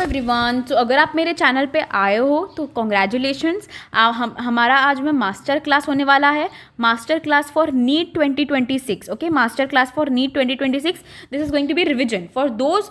Everyone. तो अगर आप मेरे चैनल पे आए हो तो कॉन्ग्रेचुलेशंस। हमारा आज में मास्टर क्लास होने वाला है, master class for NEET 2026। Okay, master class for NEET 2026। This is going to be revision for those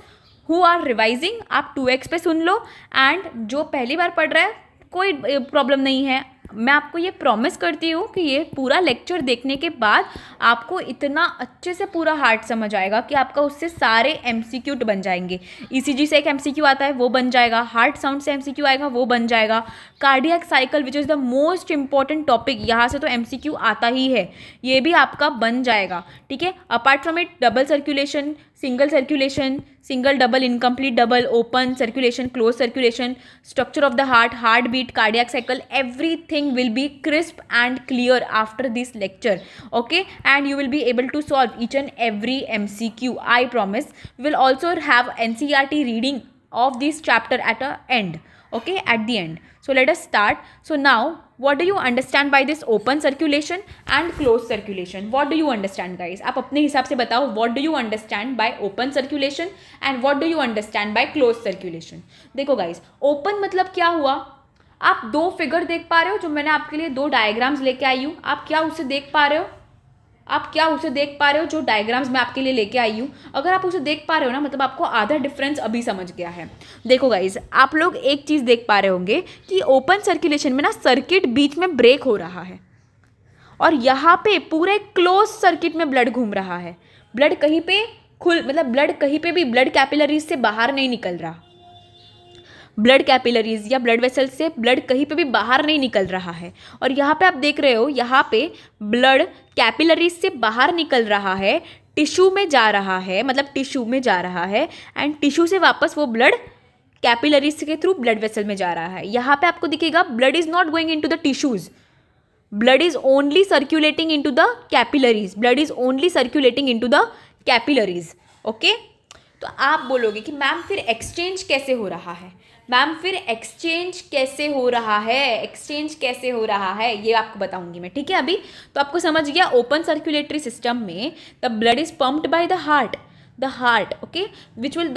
who are revising. आप 2x पे सुन लो, एंड जो पहली बार पढ़ रहा है कोई प्रॉब्लम नहीं है। मैं आपको ये प्रॉमिस करती हूँ कि ये पूरा लेक्चर देखने के बाद आपको इतना अच्छे से पूरा हार्ट समझ आएगा कि आपका उससे सारे एमसीक्यू बन जाएंगे। ईसीजी से एक एमसीक्यू आता है वो बन जाएगा, हार्ट साउंड से एमसीक्यू आएगा वो बन जाएगा, cardiac cycle which is the most important topic, यहाँ से तो एमसीक्यू आता ही है, ये भी आपका बन जाएगा। ठीक है, apart from it double circulation, single double, incomplete double, open circulation, close circulation, structure of the heart beat, cardiac cycle, everything will be crisp and clear after this lecture. Okay, and you will be able to solve each and every MCQ, I promise. We will also have NCERT reading of this chapter at the end. Okay, at the end. So let us start. So now what do you understand by this open circulation and closed circulation? What do you understand, guys? आप अपने हिसाब से बताओ, what do you understand by open circulation and what do you understand by closed circulation? देखो guys, open मतलब क्या हुआ? आप दो फिगर देख पा रहे हो, जो मैंने आपके लिए दो डायग्राम्स लेके आई हूँ, आप क्या उसे देख पा रहे हो? आप क्या उसे देख पा रहे हो जो डायग्राम्स मैं आपके लिए लेके आई हूँ? अगर आप उसे देख पा रहे हो ना, मतलब आपको आधा डिफरेंस अभी समझ गया है। देखो गाइज, आप लोग एक चीज़ देख पा रहे होंगे कि ओपन सर्कुलेशन में ना सर्किट बीच में ब्रेक हो रहा है, और यहाँ पे पूरे क्लोज सर्किट में ब्लड घूम रहा है। ब्लड कहीं पे ब्लड कहीं पे भी ब्लड कैपिलरीज से बाहर नहीं निकल रहा, ब्लड कैपिलरीज या ब्लड वेसल से ब्लड कहीं पे भी बाहर नहीं निकल रहा है। और यहाँ पे आप देख रहे हो, यहाँ पे ब्लड कैपिलरीज से बाहर निकल रहा है, टिश्यू में जा रहा है, मतलब टिश्यू में जा रहा है, एंड टिश्यू से वापस वो ब्लड कैपिलरीज के थ्रू ब्लड वेसल में जा रहा है। यहाँ पे आपको दिखेगा blood is not going into the tissues, blood is only circulating into the capillaries, blood is only circulating into the capillaries. Okay, तो आप बोलोगे कि मैम फिर एक्सचेंज कैसे हो रहा है? मैम फिर एक्सचेंज कैसे हो रहा है? एक्सचेंज कैसे हो रहा है ये आपको बताऊंगी मैं। ठीक है, अभी तो आपको समझ गया। ओपन सर्कुलेटरी सिस्टम में the blood is pumped by the heart, okay, which will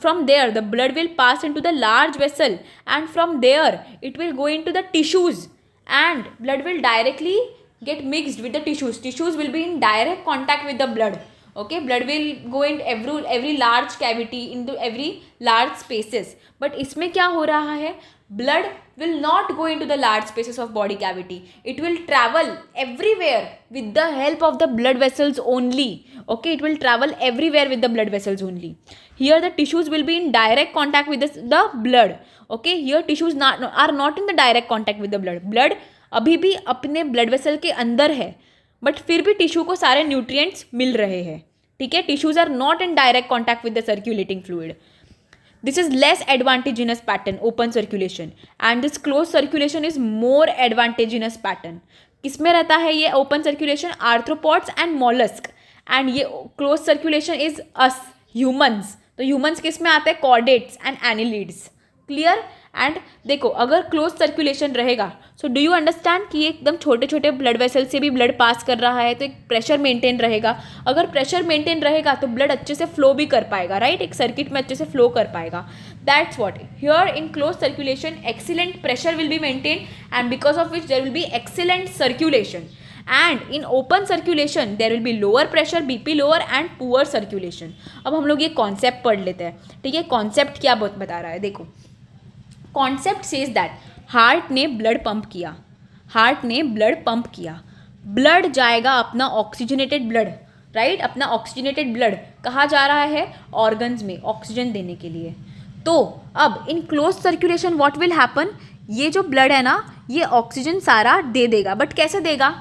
from there the blood will pass into the large vessel, and from there it will go into the tissues, and blood will directly get mixed with the tissues will be in direct contact with the blood. Okay, blood will go in every large cavity, into every large spaces. But इसमें क्या हो रहा है? Blood will not go into the large spaces of body cavity. It will travel everywhere with the help of the blood vessels only. Okay, it will travel everywhere with the blood vessels only. Here the tissues will be in direct contact with the blood. Okay, here tissues are not in the direct contact with the blood. Blood अभी भी अपने blood vessel के अंदर है, but फिर भी tissue को सारे न्यूट्रिएंट्स मिल रहे हैं। ठीक है, tissues are not in direct contact with the circulating fluid. This is less advantageous pattern open circulation, and this close circulation is more advantageous pattern. किसमें रहता है ये open circulation? Arthropods and mollusc, and ये close circulation is us humans. तो humans किस में आते हैं? Chordates and annelids. Clear? And देखो, अगर क्लोज सर्कुलेशन रहेगा, सो डू यू अंडरस्टैंड कि ये एकदम छोटे छोटे ब्लड वेसल से भी ब्लड पास कर रहा है, तो एक प्रेशर मेंटेन रहेगा। अगर प्रेशर मेंटेन रहेगा तो ब्लड अच्छे से फ्लो भी कर पाएगा, राइट? एक सर्किट में अच्छे से फ्लो कर पाएगा। That's what here in close circulation excellent pressure will be maintain, and because of which there will be excellent circulation. And in open circulation there will be lower pressure, BP lower, and poor circulation. अब हम लोग ये concept पढ़ लेते हैं। ठीक है, concept क्या बता रहा है? देखो, कॉन्सेप्ट सेज दैट हार्ट ने ब्लड पंप किया, ब्लड जाएगा अपना ऑक्सीजनेटेड ब्लड, राइट? अपना ऑक्सीजनेटेड ब्लड कहाँ जा रहा है? ऑर्गन्स में ऑक्सीजन देने के लिए। तो अब in close circulation what will happen? ये जो ब्लड है ना, ये ऑक्सीजन सारा दे देगा, बट कैसे देगा?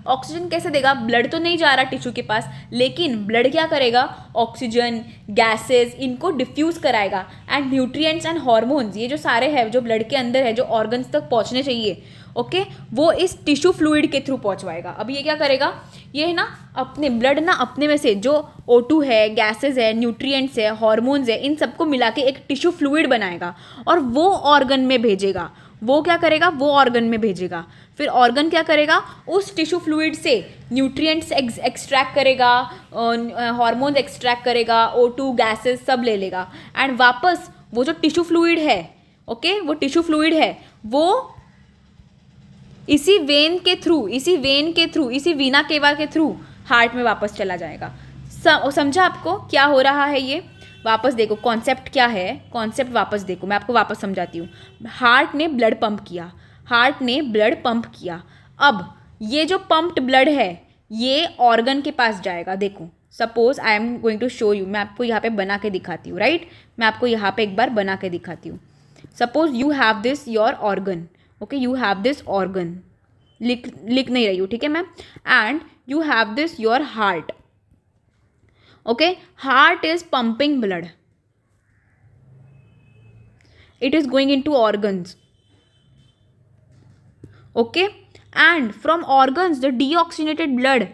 ऑक्सीजन कैसे देगा? ब्लड तो नहीं जा रहा टिश्यू के पास, लेकिन ब्लड क्या करेगा? ऑक्सीजन, गैसेस, इनको डिफ्यूज़ कराएगा, एंड न्यूट्रिएंट्स एंड हार्मोन्स, ये जो सारे हैं जो ब्लड के अंदर है, जो ऑर्गन्स तक पहुंचने चाहिए, ओके, वो इस टिश्यू फ्लूइड के थ्रू पहुंचवाएगा। अब ये क्या करेगा? ये ना अपने ब्लड ना अपने में से जो O2 है, गैसेस है, न्यूट्रिएंट्स है, हार्मोन्स है, इन सबको मिला के एक टिश्यू फ्लूइड बनाएगा, और वो ऑर्गन में भेजेगा। वो क्या करेगा? वो ऑर्गन में भेजेगा। फिर ऑर्गन क्या करेगा? उस टिश्यू फ्लूइड से न्यूट्रिएंट्स एक्सट्रैक्ट करेगा, हार्मोन्स एक्सट्रैक्ट करेगा, O2 गैसेस सब ले लेगा, एंड वापस वो जो टिश्यू फ्लूइड है, ओके, वो टिश्यू फ्लूइड है वो इसी वेन के थ्रू, इसी वीना केवा के थ्रू हार्ट में वापस चला जाएगा। समझा आपको क्या हो रहा है ये? वापस देखो कॉन्सेप्ट क्या है, कॉन्सेप्ट वापस देखो, मैं आपको वापस समझाती हूँ। हार्ट ने ब्लड पंप किया, अब ये जो पंप्ड ब्लड है ये ऑर्गन के पास जाएगा। देखो suppose I am going to show you, मैं आपको यहाँ पे बना के दिखाती हूँ, राइट? मैं आपको यहाँ पे एक बार बना के दिखाती हूँ। Suppose you have this your organ, okay, you have this organ, लिख नहीं रही हूँ, ठीक है ma'am? And you have this your heart, okay, heart is pumping blood, it is going into organs, okay, and from organs the deoxygenated blood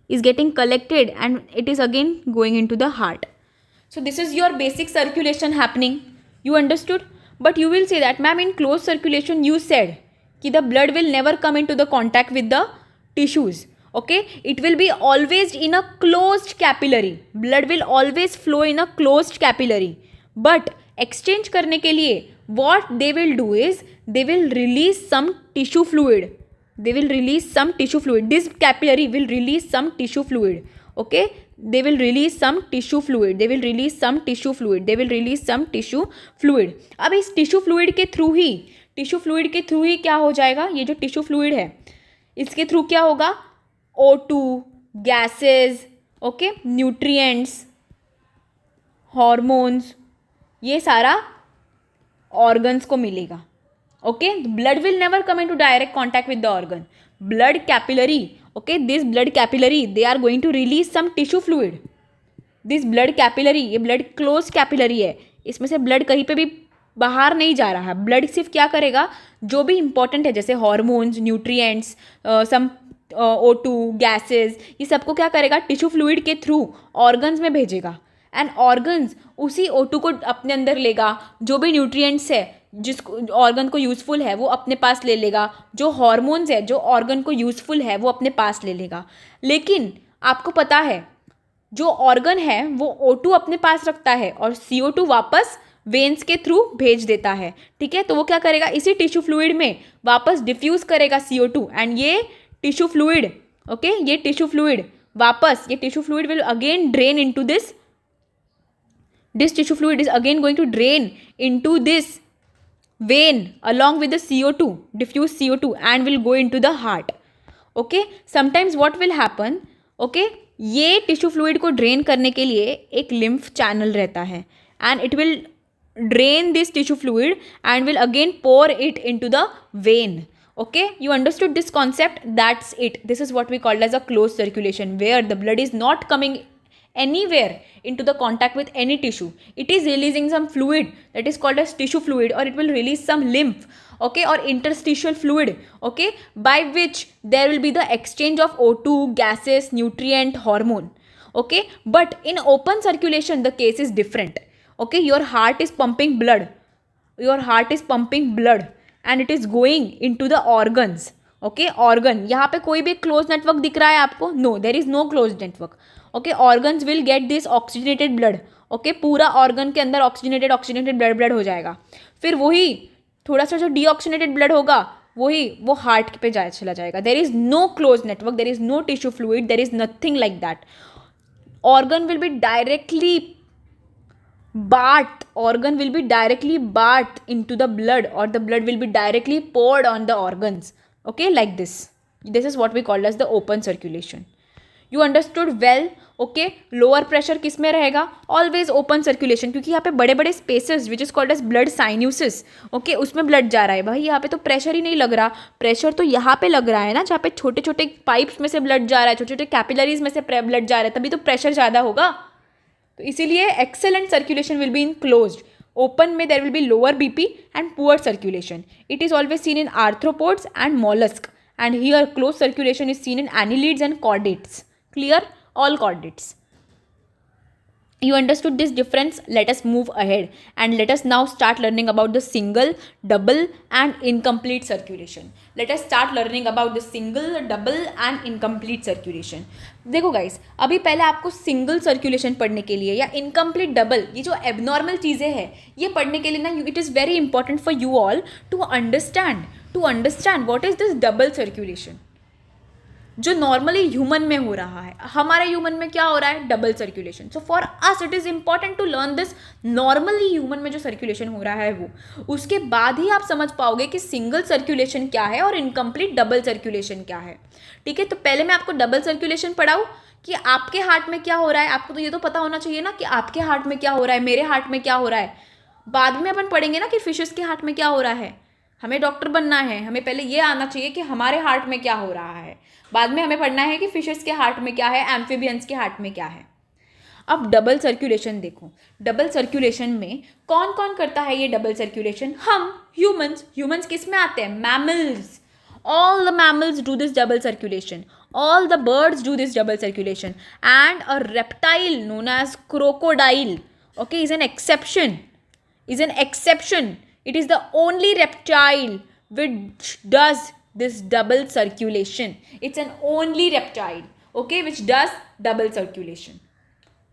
is getting collected and it is again going into the heart. So this is your basic circulation happening, you understood? But you will say that ma'am, in closed circulation you said कि the blood will never come into the contact with the tissues, okay, it will be always in a closed capillary, blood will always flow in a closed capillary, but exchange करने के लिए what they will do is they will release some tissue fluid, this capillary will release some tissue fluid, okay, they will release some tissue fluid, अब इस tissue fluid के through ही क्या हो जाएगा? ये जो टिश्यू फ्लूइड है इसके थ्रू क्या होगा? O2, gases, okay, nutrients, hormones, ये सारा ऑर्गन्स को मिलेगा, okay. Blood will never come into direct contact with the organ, blood capillary, okay, this blood capillary they are going to release some tissue fluid, this blood capillary, ये blood close capillary है, इसमें से blood कहीं पे भी बाहर नहीं जा रहा है। ब्लड सिर्फ क्या करेगा? जो भी इंपॉर्टेंट है जैसे हॉर्मोन्स, न्यूट्रिएंट्स, सम O2, गैसेस, ये सबको क्या करेगा? टिश्यू फ्लूइड के थ्रू ऑर्गन्स में भेजेगा एंड ऑर्गन्स उसी O2 को अपने अंदर लेगा, जो भी न्यूट्रिएंट्स है जिस ऑर्गन को यूज़फुल है वो अपने पास ले लेगा, जो हॉर्मोन्स है जो ऑर्गन को यूज़फुल है वो अपने पास ले लेगा। लेकिन आपको पता है जो ऑर्गन है वो O2 अपने पास रखता है और CO2 वापस वेन्स के थ्रू भेज देता है, ठीक है? तो वो क्या करेगा? इसी टिश्यू फ्लूइड में वापस डिफ्यूज़ करेगा CO2 एंड ये टिश्यू फ्लूइड, ओके, ये tissue fluid will again drain into this tissue fluid is again going to drain into this vein along with the CO2, diffuse CO2, and will go into the heart, okay. Sometimes what will happen, okay, ये tissue fluid को drain करने के लिए एक lymph channel रहता है and it will drain this tissue fluid and will again pour it into the vein, okay. You understood this concept? That's it. This is what we called as a closed circulation, where the blood is not coming anywhere into the contact with any tissue, it is releasing some fluid that is called as tissue fluid, or it will release some lymph, okay, or interstitial fluid, okay, by which there will be the exchange of O2, gases, nutrient, hormone, okay. But in open circulation the case is different, okay. Your heart is pumping blood and it is going into the organs, okay. Organ, यहाँ पे कोई भी close network दिख रहा है आपको? No, there is no close network, okay. Organs will get this oxygenated blood, okay, पूरा organ के अंदर ऑक्सीजनेटेड ब्लड हो जाएगा। फिर वही थोड़ा सा जो डीऑक्सीजनेटेड ब्लड होगा वो हार्ट पे चला जाएगा। There is no close network, there is no tissue fluid, there is nothing like that. Organ will be directly bathed into the blood, or the blood will be directly poured on the organs, okay, like this. This is what we call as the open circulation. You understood well, okay. Lower pressure किस में रहेगा? Always open circulation, क्योंकि यहाँ पे बड़े बड़े spaces which is called as blood sinuses, okay, उसमें blood जा रहा है। भाई यहाँ पे तो प्रेशर ही नहीं लग रहा, प्रेशर तो यहाँ पे लग रहा है ना, जहाँ पे छोटे छोटे पाइप्स में से ब्लड जा रहा है, छोटे छोटे कैपिलरीज में से ब्लड जा रहा है, तभी तो प्रेशर ज़्यादा होगा। तो इसीलिए excellent circulation will be in closed. Open में there will be lower BP and poor circulation. It is always seen in arthropods and mollusk, and here closed circulation is seen in annelids and chordates. Clear? All chordates. You understood this difference? Let us move ahead and let us now start learning about the single, double and incomplete circulation. Let us start learning about the single, double and incomplete circulation. देखो guys, अभी पहले आपको single circulation पढ़ने के लिए या incomplete double, ये जो एबनॉर्मल चीज़ें हैं ये पढ़ने के लिए ना, it is very important for you all to understand what is this double circulation जो नॉर्मली ह्यूमन में हो रहा है. हमारे ह्यूमन में क्या हो रहा है? Double circulation. So for us it is important to learn this normally human में जो सर्कुलेशन हो रहा है वो. उसके बाद ही आप समझ पाओगे कि सिंगल सर्कुलेशन क्या है और इनकम्प्लीट डबल सर्कुलेशन क्या है. ठीक है, तो पहले मैं आपको डबल सर्कुलेशन पढ़ाऊँ कि आपके हार्ट में क्या हो रहा है. आपको तो ये तो पता होना चाहिए ना कि आपके हार्ट में क्या हो रहा है, मेरे हार्ट में क्या हो रहा है. बाद में अपन पढ़ेंगे ना कि फिशेस के हार्ट में क्या हो रहा है. हमें डॉक्टर बनना है, हमें पहले ये आना चाहिए कि हमारे हार्ट में क्या हो रहा है. बाद में हमें पढ़ना है कि फिशेस के हार्ट में क्या है, एम्फीबियंस के हार्ट में क्या है. अब डबल सर्कुलेशन देखो. डबल सर्कुलेशन में कौन कौन करता है ये डबल सर्कुलेशन? हम ह्यूमंस किस में आते हैं? Mammals. All the mammals do this double circulation. All the birds do this double circulation. And a reptile known as crocodile, okay, is an exception. It is the only reptile which does this double circulation. It's an only reptile, okay, which does double circulation.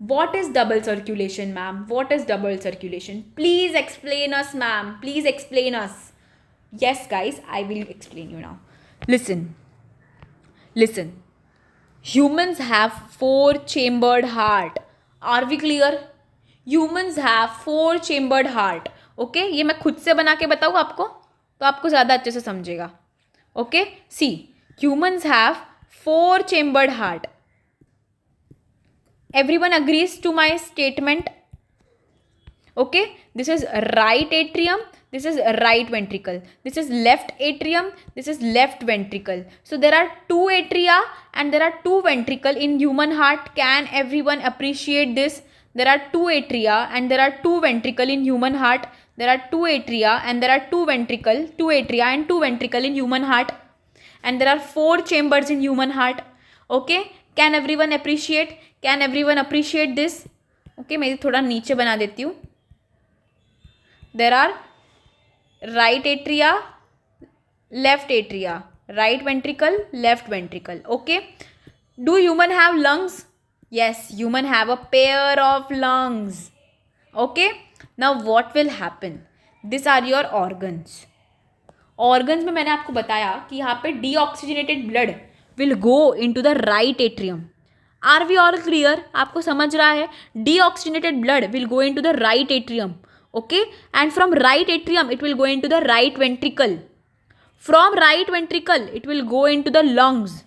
What is double circulation, ma'am? What is double circulation? Please explain us, ma'am. Please explain us. Yes, guys, I will explain you now. Listen. Humans have 4-chambered heart. Are we clear? Humans have 4-chambered heart. Okay? ये मैं खुद से बना के बताऊँ आपको तो आपको ज़्यादा अच्छे से समझेगा. Okay? See, humans have 4-chambered heart. Everyone agrees to my statement? Okay? This is right atrium. This is right ventricle. This is left atrium. This is left ventricle. So there are 2 atria and there are 2 ventricle in human heart. Can everyone appreciate this? There are 2 atria and there are 2 ventricle in human heart. There are 2 atria and there are 2 ventricle. 2 atria and 2 ventricle in human heart. And there are 4 chambers in human heart. Okay? Can everyone appreciate? Can everyone appreciate this? Okay, मैं थोड़ा नीचे बना देती हूँ. There are right atria, left atria, right ventricle, left ventricle. Okay. Do human have lungs? Yes, human have a pair of lungs. Okay. Now what will happen? These are your organs. Organs में मैंने आपको बताया कि यहाँ पे deoxygenated blood will go into the right atrium. Are we all clear? आपको समझ रहा है? Deoxygenated blood will go into the right atrium. Okay, and from right atrium it will go into the right ventricle. From right ventricle it will go into the lungs.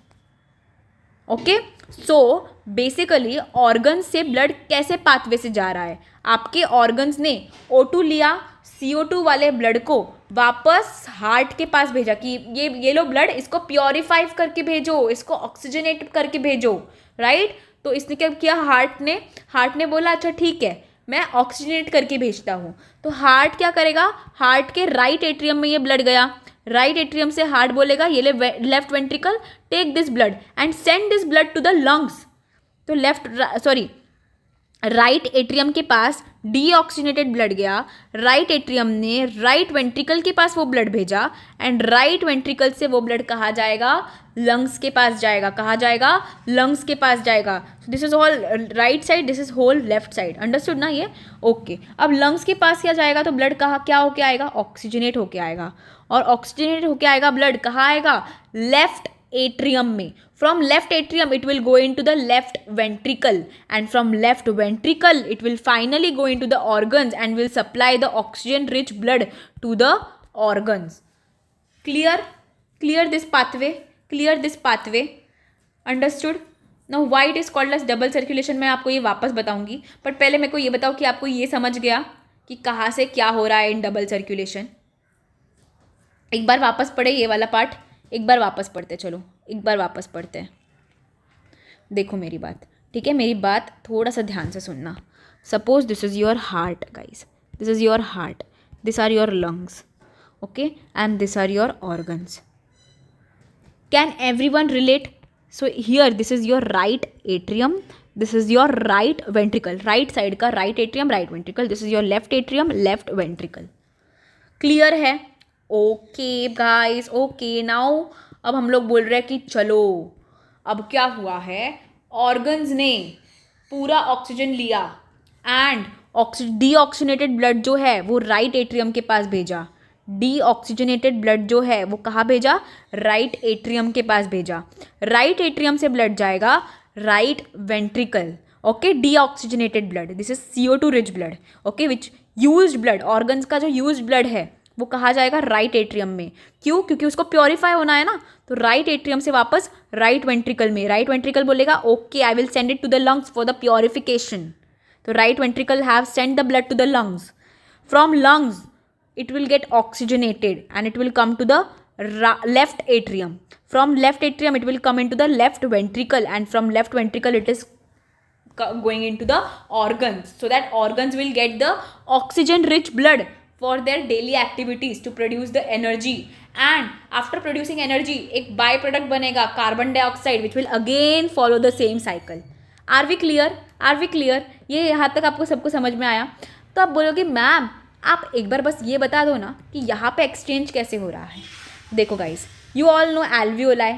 Okay, so basically organs से blood कैसे pathway से जा रहा है? आपके organs ने O2 लिया, CO2 वाले blood को वापस हार्ट के पास भेजा कि ये लो ब्लड, इसको प्योरीफाई करके भेजो, इसको ऑक्सीजनेट करके भेजो. राइट? तो इसने क्या किया? हार्ट ने बोला अच्छा ठीक है, मैं ऑक्सीजनेट करके भेजता हूँ. तो हार्ट क्या करेगा? हार्ट के राइट एट्रियम में ये ब्लड गया. राइट एट्रियम से हार्ट बोलेगा ये left ventricle, take this blood and send this blood to the lungs. तो राइट एट्रियम के पास डीऑक्सीजनेटेड ब्लड गया. राइट एट्रियम ने राइट वेंट्रिकल के पास वो ब्लड भेजा एंड राइट वेंट्रिकल से वो ब्लड कहाँ जाएगा? लंग्स के पास जाएगा. कहाँ जाएगा? लंग्स के पास जाएगा. This is whole right side, this is whole left side. Understood ना ये? ओके. अब लंग्स के पास क्या जाएगा? तो ब्लड कहाँ क्या होके आएगा? ऑक्सीजनेट होके आएगा. और ऑक्सीजनेट होके आएगा ब्लड कहाँ आएगा? लेफ्ट atrium में. From left atrium it will go into the left ventricle and from left ventricle it will finally go into the organs and will supply the oxygen rich blood to the organs. Clear this pathway. Understood? Now why it is called as double circulation मैं आपको ये वापस बताऊंगी, but पहले मेरे को ये बताओ कि आपको ये समझ गया कि कहाँ से क्या हो रहा है इन डबल सर्कुलेशन. एक बार वापस पढ़े ये वाला पार्ट. एक बार वापस पढ़ते. चलो एक बार वापस पढ़ते हैं. देखो मेरी बात, ठीक है? मेरी बात थोड़ा सा ध्यान से सुनना. Suppose this is your heart guys. This is your heart. This are your lungs. Okay, and this are your organs. Can every one relate? So here this is your right atrium. This is your right ventricle, right side का right atrium right ventricle, this is your left atrium left ventricle. Clear है? Okay guys, okay now अब हम लोग बोल रहे हैं कि चलो अब क्या हुआ है, ऑर्गन्स ने पूरा ऑक्सीजन लिया एंड डीऑक्सीजनेटेड ब्लड जो है वो राइट एट्रियम के पास भेजा। डीऑक्सीजनेटेड ब्लड जो है वो कहाँ भेजा? राइट एट्रियम के पास भेजा। राइट एट्रियम से ब्लड जाएगा right ventricle. Okay, deoxygenated blood, this is CO2 rich blood. Okay, which used blood, organs का जो यूज्ड ब्लड है वो कहाँ जाएगा? राइट एट्रियम में। क्यों? क्योंकि उसको प्योरीफाई होना है ना, तो राइट एट्रियम से वापस राइट वेंट्रिकल में। राइट वेंट्रिकल बोलेगा okay I will send it to the lungs for the purification. तो right ventricle have send the blood to the lungs. From lungs it will get oxygenated and it will come to the left atrium. From left atrium it will come into the left ventricle, and from left ventricle it is going into the organs, so that organs will get the oxygen rich blood for their daily activities to produce the energy. And after producing energy एक by product बनेगा carbon dioxide which will again follow the same cycle. Are we clear? Are we clear? ये यहाँ तक आपको सबको समझ में आया? तो आप बोलोगे मैम आप एक बार बस ये बता दो ना कि यहाँ पे एक्सचेंज कैसे हो रहा है। देखो guys, you all know alveoli.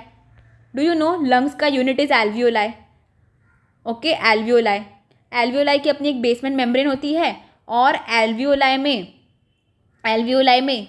Do you know lungs का unit is alveoli? Okay, alveoli, alveoli की अपनी एक बेसमेंट मेम्ब्रेन होती है और एल्वियोलाई में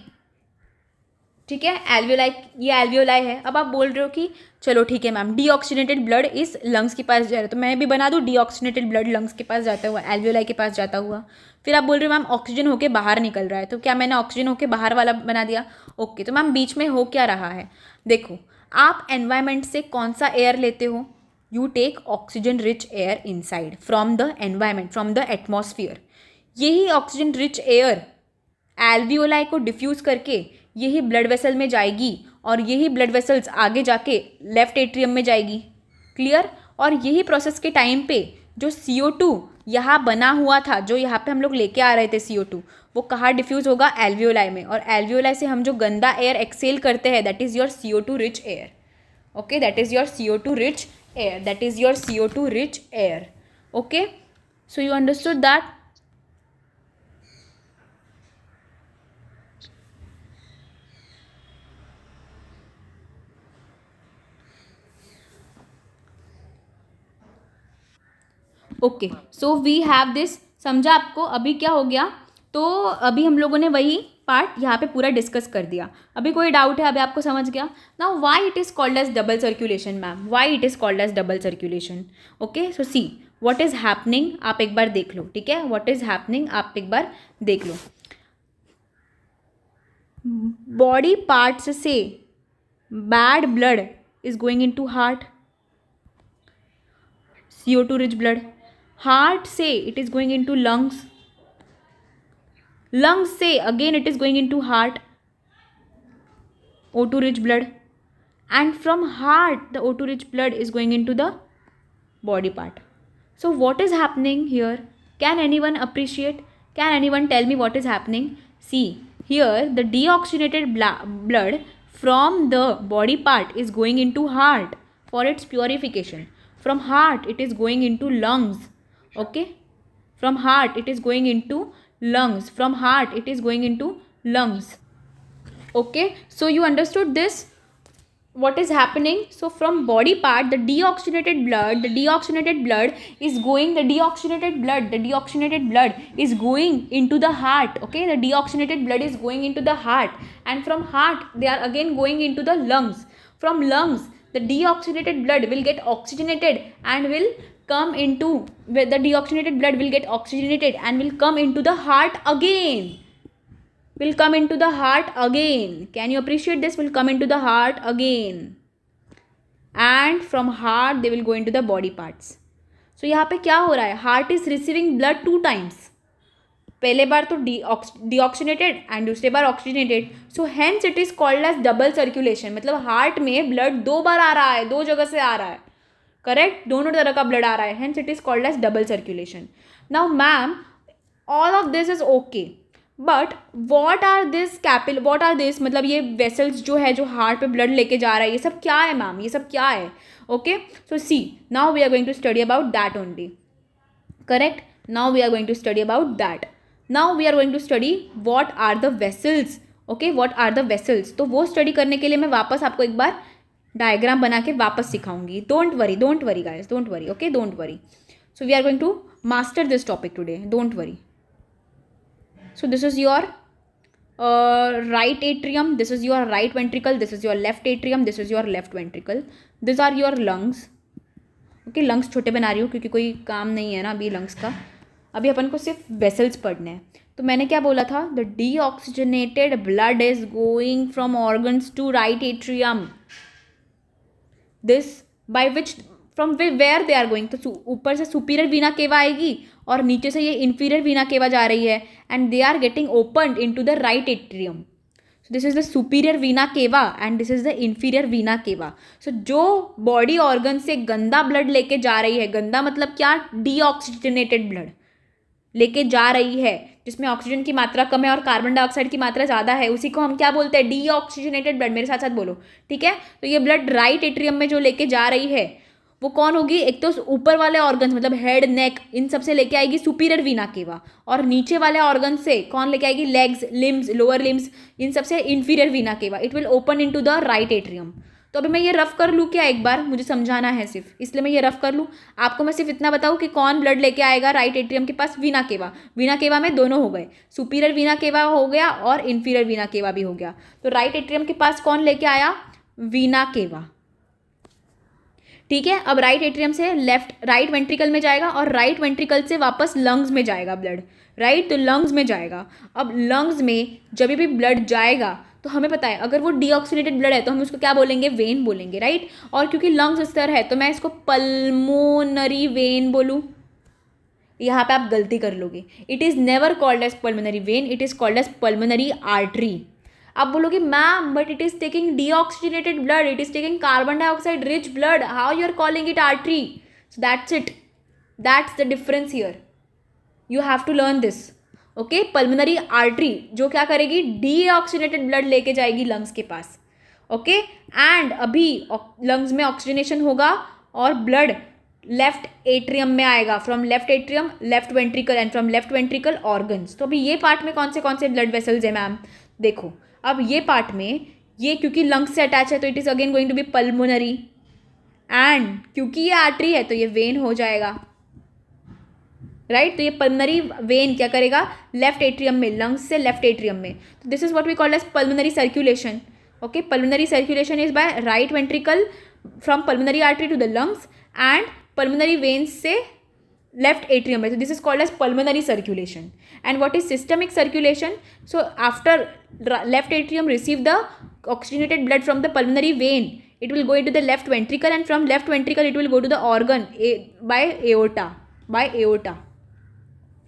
ठीक है, एल्वियोलाई, ये एल्वियोलाई है। अब आप बोल रहे हो कि चलो ठीक है मैम डीऑक्सीजनेटेड ब्लड इस लंग्स के पास जा रहा है, तो मैं भी बना दूँ डीऑक्सीजनेटेड ब्लड लंग्स के पास जाता हुआ, एल्वियोलाई के पास जाता हुआ। फिर आप बोल रहे हो मैम ऑक्सीजन होके बाहर निकल रहा है, तो क्या मैंने ऑक्सीजन होके बाहर वाला बना दिया? ओके, तो मैम बीच में हो क्या रहा है? देखो, आप एनवायरमेंट से कौन सा एयर लेते हो? You take oxygen rich air inside from the environment, from the atmosphere. यही ऑक्सीजन रिच एयर एल्वियोलाई को डिफ्यूज़ करके यही ब्लड वेसल में जाएगी और यही ब्लड वेसल्स आगे जाके लेफ्ट एट्रियम में जाएगी। क्लियर? और यही प्रोसेस के टाइम पे जो CO2 यहाँ बना हुआ था, जो यहाँ पे हम लोग लेके आ रहे थे CO2, वो कहाँ डिफ्यूज़ होगा? एल्वियोलाई में। और एल्वियोलाई से हम जो गंदा एयर एक्सेल करते हैं that is your CO2 rich air. Okay, that is your CO2 rich air, that is your CO2 rich air. Okay, so you understood that? Okay, so we have this. समझा आपको अभी क्या हो गया? तो अभी हम लोगों ने वही पार्ट यहाँ पे पूरा डिस्कस कर दिया। अभी कोई डाउट है? अभी आपको समझ गया? Now why it is called as double circulation ma'am? Why it is called as double circulation? Okay, so see what is happening, आप एक बार देख लो। ठीक है, व्हाट इज़ हैपनिंग आप एक बार देख लो। बॉडी पार्ट्स से bad blood is going in to heart, CO2 rich blood. Heart से it is going in to lungs, lungs से again it is going in to heart, O2 rich blood, and from heart the O2 rich blood is going into the body part. So what is happening here? Can anyone appreciate? Can anyone tell me what is happening? See here, the deoxygenated blood from the body part is going into heart for its purification. From heart it is going into lungs. Okay, from heart it is going into lungs, from heart it is going into lungs. Okay, so you understood this? What is happening? So from body part the deoxygenated blood is going, the deoxygenated blood is going into the heart. Okay, the deoxygenated blood is going into the heart, and from heart they are again going into the lungs. From lungs the deoxygenated blood will get oxygenated and will come into, the deoxygenated blood will get oxygenated and will come into the heart again. Will come into the heart again. Can you appreciate this? Will come into the heart again, and from heart they will go into the body parts. So यहाँ पे क्या हो रहा है? Heart is receiving blood 2 times. पहले बार तो deoxygenated and दूसरे बार oxygenated. So hence it is called as double circulation. मतलब हार्ट में ब्लड 2 बार आ रहा है, 2 जगह से आ रहा है। करेक्ट, दोनों तरह का ब्लड आ रहा है, hence it is called as double circulation. Now ma'am, all of this is okay, but what are this मतलब ये वेसल्स जो है जो हार्ट पे ब्लड लेके जा रहा है, ये सब क्या है मैम, ये सब क्या है? Okay, so see now we are going to study about that only. Correct, now we are going to study about that. Now we are going to study what are the vessels. Okay, what are the vessels. तो वो study करने के लिए मैं वापस आपको एक बार diagram बना के वापस सिखाऊंगी. Don't worry guys, don't worry. Okay, don't worry. So we are going to master this topic today. Don't worry. So this is your right atrium, this is your right ventricle, this is your left atrium, this is your left ventricle. These are your lungs. Okay, lungs छोटे बना रही हूँ क्योंकि कोई काम नहीं है ना अभी lungs का. अभी अपन को सिर्फ वेसल्स पढ़ने हैं. तो मैंने क्या बोला था? The deoxygenated blood is going from organs to right atrium. This by which from where they are going. तो ऊपर से सुपीरियर वीना केवा आएगी और नीचे से ये इन्फीरियर वीना केवा जा रही है and they are getting opened into the right atrium. So this is the superior vena cava and this is the inferior vena cava. सो जो बॉडी ऑर्गन से गंदा ब्लड लेके जा रही है, गंदा मतलब क्या? डीऑक्सीजनेटेड ब्लड लेके जा रही है जिसमें ऑक्सीजन की मात्रा कम है और कार्बन डाइऑक्साइड की मात्रा ज़्यादा है, उसी को हम क्या बोलते हैं? Deoxygenated blood. मेरे साथ साथ बोलो, ठीक है? तो ये ब्लड राइट एट्रियम में जो लेके जा रही है वो कौन होगी? एक तो ऊपर वाले ऑर्गन्स मतलब हेड, नेक, इन सब से लेके आएगी सुपीरियर वीना केवा, और नीचे वाले ऑर्गन से कौन लेके आएगी? लेग्स, लिम्स, लोअर लिम्स, इन सब से इन्फीरियर वीना केवा. It will open into the right atrium. तो अभी मैं ये रफ कर लूँ क्या? एक बार मुझे समझाना है सिर्फ, इसलिए मैं ये रफ कर लूँ. आपको मैं सिर्फ इतना बताऊँ कि कौन ब्लड लेके आएगा राइट एट्रियम के पास? वीना केवा. वीना केवा में दोनों हो गए, सुपीरियर वीना केवा हो गया और इन्फीरियर वीना केवा भी हो गया. तो राइट एट्रियम के पास कौन लेके आया? वीना केवा. ठीक है, अब राइट एट्रियम से राइट वेंट्रिकल में जाएगा और राइट वेंट्रिकल से वापस लंग्स में जाएगा ब्लड. राइट, तो लंग्स में जाएगा. अब लंग्स में जब भी ब्लड जाएगा तो हमें पता है अगर वो डीऑक्सीनेटेड ब्लड है तो हम उसको क्या बोलेंगे? वेन बोलेंगे. राइट, और क्योंकि लंग्स स्तर है तो मैं इसको पल्मोनरी वेन बोलूँ. यहाँ पे आप गलती कर लोगे. It is never called as pulmonary vein, it is called as pulmonary artery. आप बोलोगे ma'am but it is taking deoxygenated blood, it is taking carbon dioxide rich blood, how you are calling it artery? So that's it, that's the difference here. You have to learn this. Okay, pulmonary artery जो क्या करेगी? Deoxygenated blood लेके जाएगी lungs के पास. Okay, and अभी lungs में oxygenation होगा और ब्लड लेफ्ट एट्रियम में आएगा. From left atrium left ventricle and from left ventricle organs. तो अभी ये पार्ट में कौन से ब्लड वेसल्स है मैम? देखो, अब ये पार्ट में ये क्योंकि लंग्स से अटैच है तो it is again going to be pulmonary, and क्योंकि ये आर्टरी है तो ये वेन हो जाएगा. राइट, तो ये पल्मोनरी वेन क्या करेगा? लेफ्ट एट्रियम में, लंग्स से लेफ्ट एट्रियम में. तो this is what we call as pulmonary circulation. Okay, pulmonary circulation is by right ventricle from pulmonary artery to the lungs and pulmonary veins से left atrium में. So this is called as pulmonary circulation. And what is systemic circulation? So after left atrium receive the oxygenated blood from the pulmonary vein, it will go into the left ventricle and from left ventricle it will go to the organ by aorta.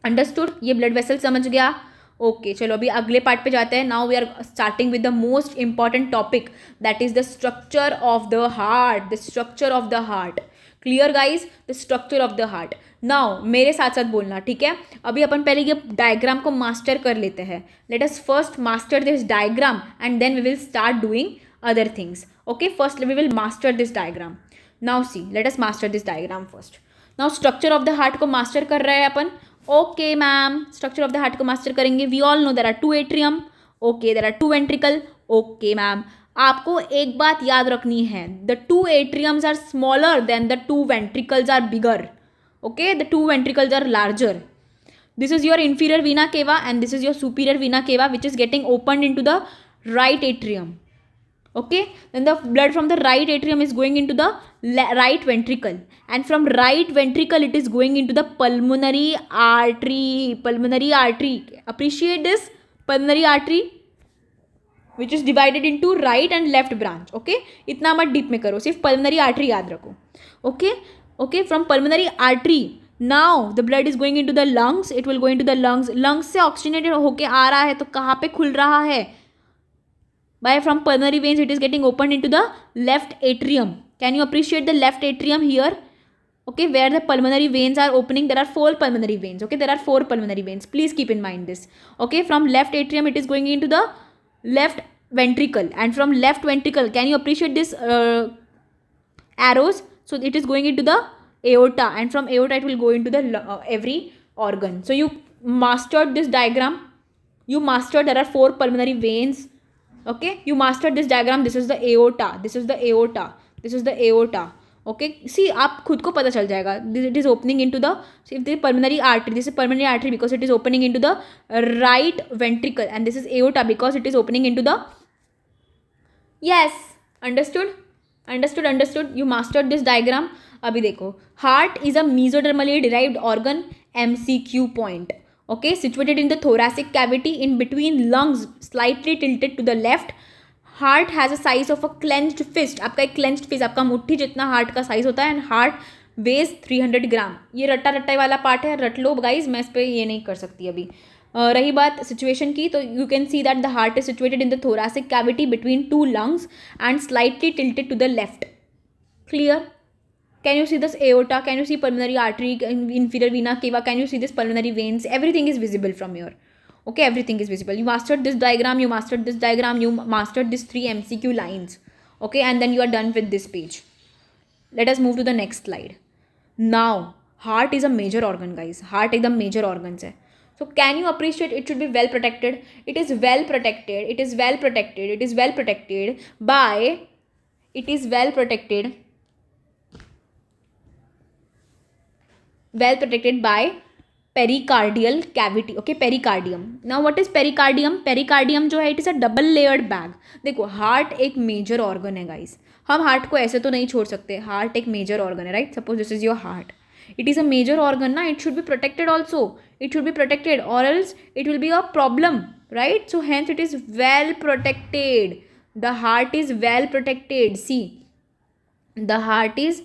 Understood? ये blood vessel समझ गया? Okay, चलो अभी अगले part पे जाते हैं. Now we are starting with the most important topic, that is the structure of the heart. The structure of the heart. Clear guys? The structure of the heart. Now मेरे साथ साथ बोलना, ठीक है? अभी अपन पहले ये डायग्राम को मास्टर कर लेते हैं. Let us first master this diagram and then we will start doing other things. Okay, first we will master this diagram. Now see, let us master this diagram first. Now structure of the heart को master कर रहे हैं अपन. Okay ma'am, structure of the heart को master करेंगे. We all know there are 2 atrium. Okay, there are 2 ventricle. Okay ma'am, आपको एक बात याद रखनी है, the 2 atriums are smaller than the 2 ventricles are bigger. Okay, the 2 ventricles are larger. This is your inferior vena cava and this is your superior vena cava which is getting opened into the right atrium. Okay, then the blood from the right atrium is going into the right ventricle and from right ventricle it is going into the pulmonary artery. Pulmonary artery, appreciate this, pulmonary artery which is divided into right and left branch. Okay, इतना मत deep में करो, सिर्फ pulmonary artery याद रखो. Okay, okay, from pulmonary artery now the blood is going into the lungs. It will go into the lungs. lungs से oxygenated होके आ रहा है तो कहाँ पे खुल रहा है? by from pulmonary veins it is getting opened into the left atrium. Can you appreciate the left atrium here? Okay, where the pulmonary veins are opening, there are 4 pulmonary veins. Okay, there are 4 pulmonary veins. Please keep in mind this. Okay, from left atrium it is going into the left ventricle, and from left ventricle, can you appreciate this arrows? So it is going into the aorta, and from aorta it will go into the every organ. So you mastered this diagram. You mastered there are 4 pulmonary veins. Okay, you mastered this diagram. This is the aorta, this is the aorta, this is the aorta. Okay, see, आप खुद को पता चल जाएगा. It is opening into the, if the pulmonary artery, this is pulmonary artery because it is opening into the right ventricle, and this is aorta because it is opening into the, yes, understood, understood, understood. You mastered this diagram. अभी देखो, heart is a mesodermally derived organ. MCQ point. Okay, situated in the thoracic cavity in between lungs, slightly tilted to the left. Heart has a size of a clenched fist. आपका एक clenched fist, आपका मुट्ठी जितना heart का size होता है, and heart veg 300 ग्राम. ये रट्टा रट्टा वाला पार्ट है, रट लो गाइज, मैं इस पर ये नहीं कर सकती अभी. रही बात सिचुएशन की, तो you can see that the heart is situated in the thoracic cavity between 2 lungs and slightly tilted to the left. Clear? Can you see this aorta? Can you see pulmonary artery, inferior vena cava? Can you see this pulmonary veins? Everything is visible from here. Okay, everything is visible. You mastered this diagram, you mastered this diagram, you mastered these 3 MCQ lines. Okay, and then you are done with this page. Let us move to the next slide. Now, heart is a major organ, guys. Heart is the major organs hai. So can you appreciate it should be well protected? It is well protected. It is well protected. It is well protected by, it is well protected, well protected by pericardial cavity. Okay, pericardium. Now what is pericardium? Pericardium जो है, it is a double layered bag. देखो, heart एक major organ है guys. हम heart को ऐसे तो नहीं छोड़ सकते. heart एक major organ है, right? Suppose this is your heart. It is a major organ ना, it should be protected also. It should be protected, or else it will be a problem, right? So hence it is well protected. The heart is well protected. See, the heart is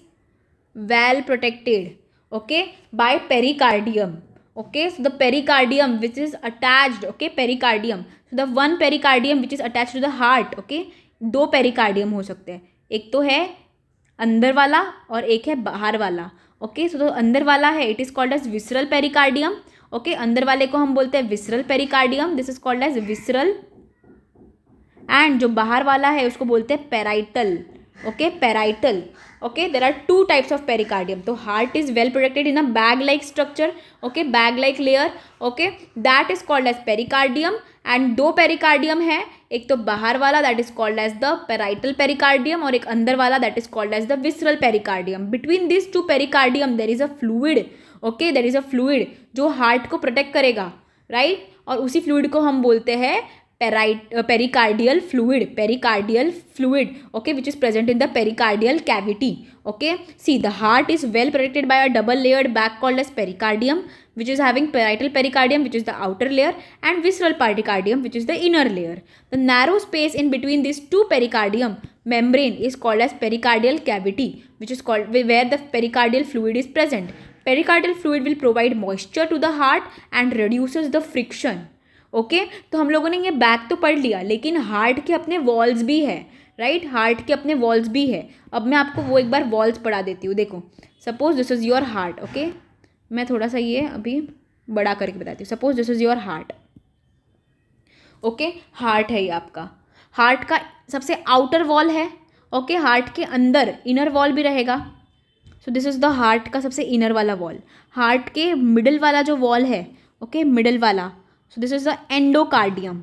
well protected. Okay, by pericardium. Okay, so the pericardium which is attached, okay, pericardium, so the one pericardium which is attached to the heart. Okay, 2 pericardium हो सकते हैं, एक तो है अंदर वाला और एक है बाहर वाला. ओके, सो तो अंदर वाला है, it is called as visceral pericardium. Okay, अंदर वाले को हम बोलते हैं visceral pericardium, this is called as visceral. And जो बाहर वाला है उसको बोलते हैं parietal. Okay, parietal. Okay, there are 2 types of pericardium. तो heart is well protected in a bag like structure. Okay, bag like layer. Okay, that is called as pericardium. And 2 pericardium है, एक तो बाहर वाला that is called as the parietal pericardium, और एक अंदर वाला that is called as the visceral pericardium. Between this 2 pericardium there is a fluid. Okay, there is a fluid जो हार्ट को प्रोटेक्ट करेगा, राइट? और उसी फ्लूइड को हम बोलते हैं pericardial fluid, okay, which is present in the pericardial cavity. Okay, see, the heart is well protected by a double layered bag called as pericardium, which is having parietal pericardium, which is the outer layer, and visceral pericardium, which is the inner layer. The narrow space in between these 2 pericardium membrane is called as pericardial cavity, which is called where the pericardial fluid is present. Pericardial fluid will provide moisture to the heart and reduces the friction. Okay, तो हम लोगों ने ये bag तो पढ़ लिया, लेकिन heart के अपने वॉल्स भी है, राइट? हार्ट के अपने वॉल्स भी है. अब मैं आपको वो एक बार वॉल्स पढ़ा देती हूँ. देखो, suppose this is your heart. Okay, मैं थोड़ा सा ये अभी बड़ा करके बताती हूँ. Suppose this is your heart. Okay, heart है ये आपका. हार्ट का सबसे आउटर वॉल है. ओके, हार्ट के अंदर इनर वॉल भी रहेगा. So this is the heart का सबसे इनर वाला वॉल. हार्ट के मिडल वाला जो वॉल है, ओके, मिडल वाला, so this is the endocardium.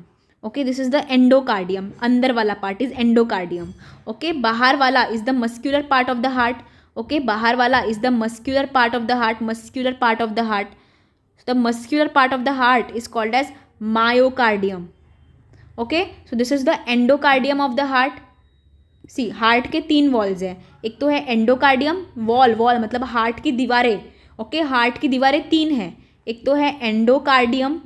Okay, this is the endocardium. अंदर वाला part is endocardium. Okay, बाहर वाला is the muscular part of the heart. Okay, बाहर वाला is the muscular part of the heart. Muscular part of the heart. The muscular part of the heart is called as myocardium. Okay, so this is the endocardium of the heart. See, heart के 3 walls हैं. एक तो है endocardium, wall मतलब heart की दीवारें. Okay, heart की दीवारें 3 हैं. एक तो है endocardium,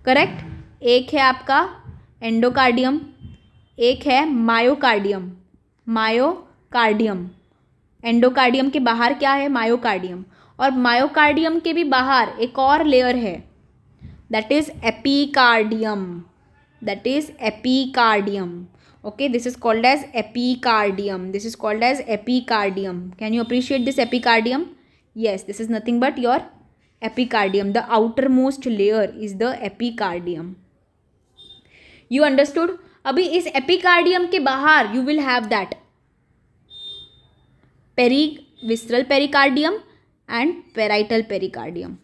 करेक्ट. एक है आपका एंडोकार्डियम, एक है मायोकार्डियम. एंडोकार्डियम के बाहर क्या है? मायोकार्डियम. और मायोकार्डियम के भी बाहर एक और लेयर है, that is epicardium. Okay, this is called as epicardium. This is called as epicardium. Can you appreciate this epicardium? Yes, this is nothing but your epicardium. The outermost layer is the epicardium. You understood? अभी इस epicardium के बाहर you will have that visceral pericardium and parietal pericardium.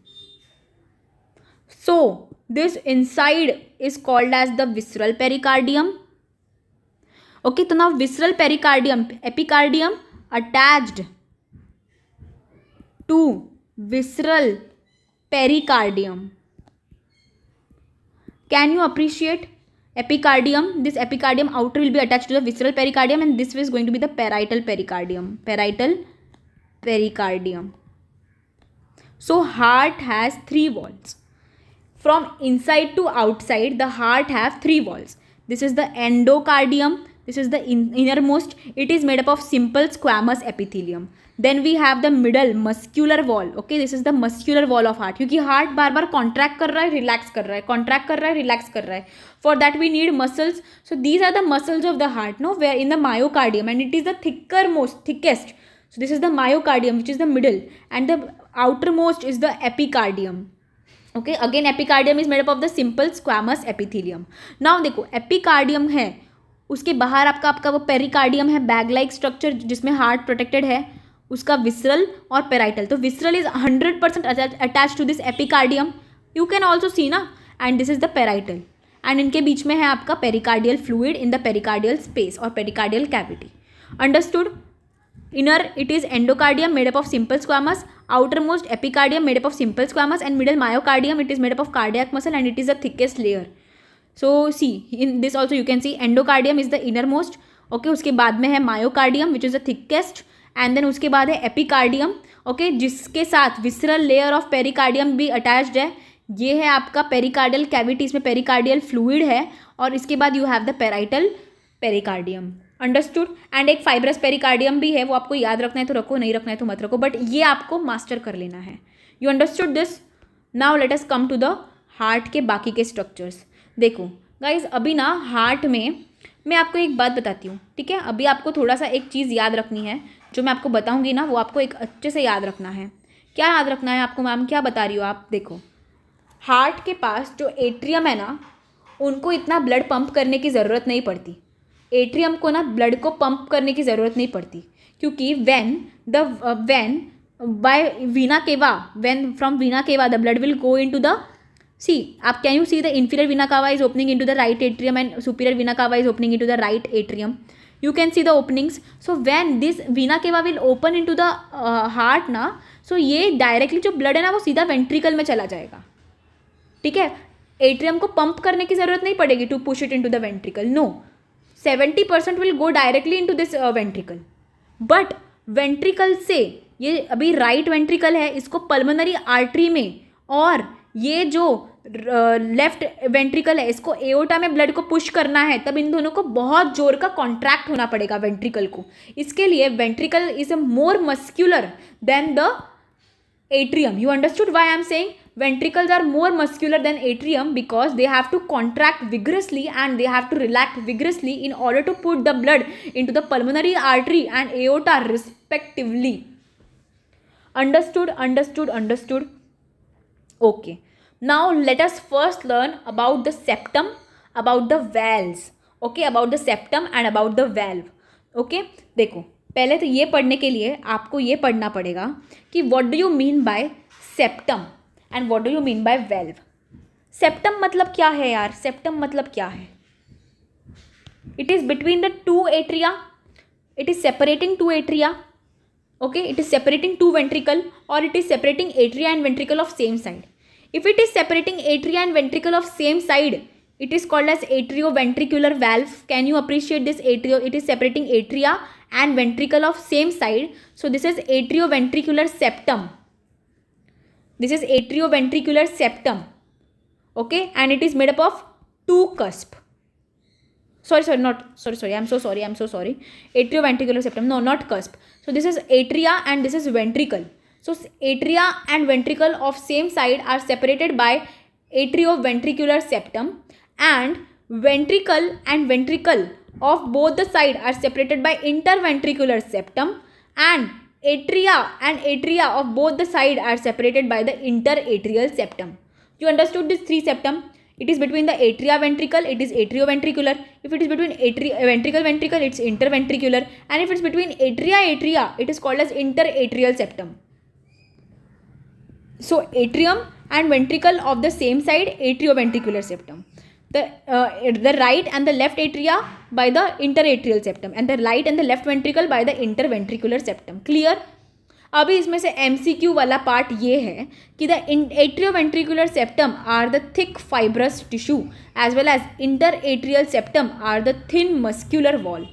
So this inside is called as the visceral pericardium. Okay, so now visceral pericardium, epicardium attached to visceral pericardium. Can you appreciate epicardium? This epicardium outer will be attached to the visceral pericardium, and this is going to be the parietal pericardium. Parietal pericardium. So heart has 3 walls. From inside to outside, the heart have 3 walls. This is the endocardium. This is the innermost. It is made up of simple squamous epithelium. Then we have the middle muscular wall. Okay, this is the muscular wall of heart. क्योंकि heart बार बार contract कर रहा है, relax कर रहा है, contract कर रहा है, relax कर रहा है. For that we need muscles. So these are the muscles of the heart, no? Where in the myocardium, and it is the thickest. So this is the myocardium, which is the middle, and the outermost is the epicardium. Okay, again epicardium is made up of the simple squamous epithelium. Now देखो epicardium है, उसके बाहर आपका वो pericardium है, bag like structure जिसमें heart protected है, उसका विसरल और पेराइटल. तो visceral is 100% attach to this epicardium. You can also see ना. And this is the parietal, and इनके बीच में है आपका pericardial fluid in the pericardial space और pericardial cavity. Understood? Inner it is endocardium made up of simple squamous, outermost epicardium made up of simple squamous, and middle myocardium it is made up of cardiac muscle, and it is the thickest layer. So see in this also you can see endocardium is the innermost. Okay, उसके बाद में है myocardium which is the thickest, and then उसके बाद है epicardium. Okay, जिसके साथ visceral layer of pericardium भी attached है. ये है आपका pericardial cavity, इसमें pericardial fluid है, और इसके बाद you have the parietal pericardium. Understood? And एक फाइब्रस पेरिकार्डियम भी है, वो आपको याद रखना है तो रखो, नहीं रखना है तो मत रखो, बट ये आपको मास्टर कर लेना है. You understood this? Now let us come to the heart के बाकी के स्ट्रक्चर्स. देखो गाइज, अभी ना हार्ट में मैं आपको एक बात बताती हूँ, ठीक है? अभी आपको थोड़ा सा एक चीज़ याद रखनी है, जो मैं आपको बताऊँगी ना वो आपको एक अच्छे से याद रखना है. क्या याद रखना है आपको? मैम क्या बता रही हो आप? देखो, हार्ट के पास जो एट्रियम है ना, उनको इतना ब्लड पंप करने की ज़रूरत नहीं पड़ती. एट्रियम को ना ब्लड को पंप करने की ज़रूरत नहीं पड़ती, क्योंकि व्हेन बाय वीना केवा, when from vena cava the blood will go into the आप can you see the inferior vena cava is opening into the right atrium and superior vena cava is opening into the right atrium. You can see the openings. So when this vena cava will open into the heart ना, so ये directly जो blood है ना वो सीधा ventricle में चला जाएगा. ठीक है? एट्रियम को पंप करने की ज़रूरत नहीं पड़ेगी to push it into the ventricle. No, 70% will go directly into this ventricle. But ventricle से ये अभी राइट वेंट्रिकल है, इसको पल्मोनरी आर्टरी में, और ये जो लेफ्ट वेंट्रिकल है इसको एओर्टा में ब्लड को पुश करना है, तब इन दोनों को बहुत जोर का कॉन्ट्रैक्ट होना पड़ेगा वेंट्रिकल को. इसके लिए ventricle is a more muscular than the atrium. You understood why I am saying ventricles are more muscular than atrium? Because they have to contract vigorously and they have to relax vigorously in order to put the blood into the pulmonary artery and aorta respectively. Understood? Understood? Understood? Okay. Now let us first learn about the septum, about the valves. Okay, about the septum and about the valve. Okay, देखो पहले तो ये पढ़ने के लिए आपको ये पढ़ना पड़ेगा कि what do you mean by septum and what do you mean by valve. Septum मतलब क्या है यार? सेप्टम मतलब क्या है? It is between the two atria. It is separating two atria. Okay, it is separating two ventricle, और it is separating atria and ventricle of same side. If it is separating atria and ventricle of same side, it is called as atrioventricular valve. Can you appreciate this? It is separating atria and ventricle of same side. So this is atrioventricular septum. This is atrioventricular septum. Okay, and it is made up of two cusp. Sorry. I'm so sorry. Atrioventricular septum. No, not cusp. So this is atria and this is ventricle. So atria and ventricle of same side are separated by atrioventricular septum, and ventricle and ventricle of both the side are separated by interventricular septum, and atria of both the side are separated by the interatrial septum. You understood this three septum? It is between the atria ventricle, it is atrioventricular. If it is between ventricle, it's interventricular. And if it's between atria, it is called as interatrial septum. So atrium and ventricle of the same side, atrioventricular septum. The right and the left atria by the interatrial septum, and the right and the left ventricle by the interventricular septum. Clear? अभी इसमें से MCQ वाला part ये है कि the atrioventricular septum are the thick fibrous tissue as well as interatrial septum are the thin muscular wall.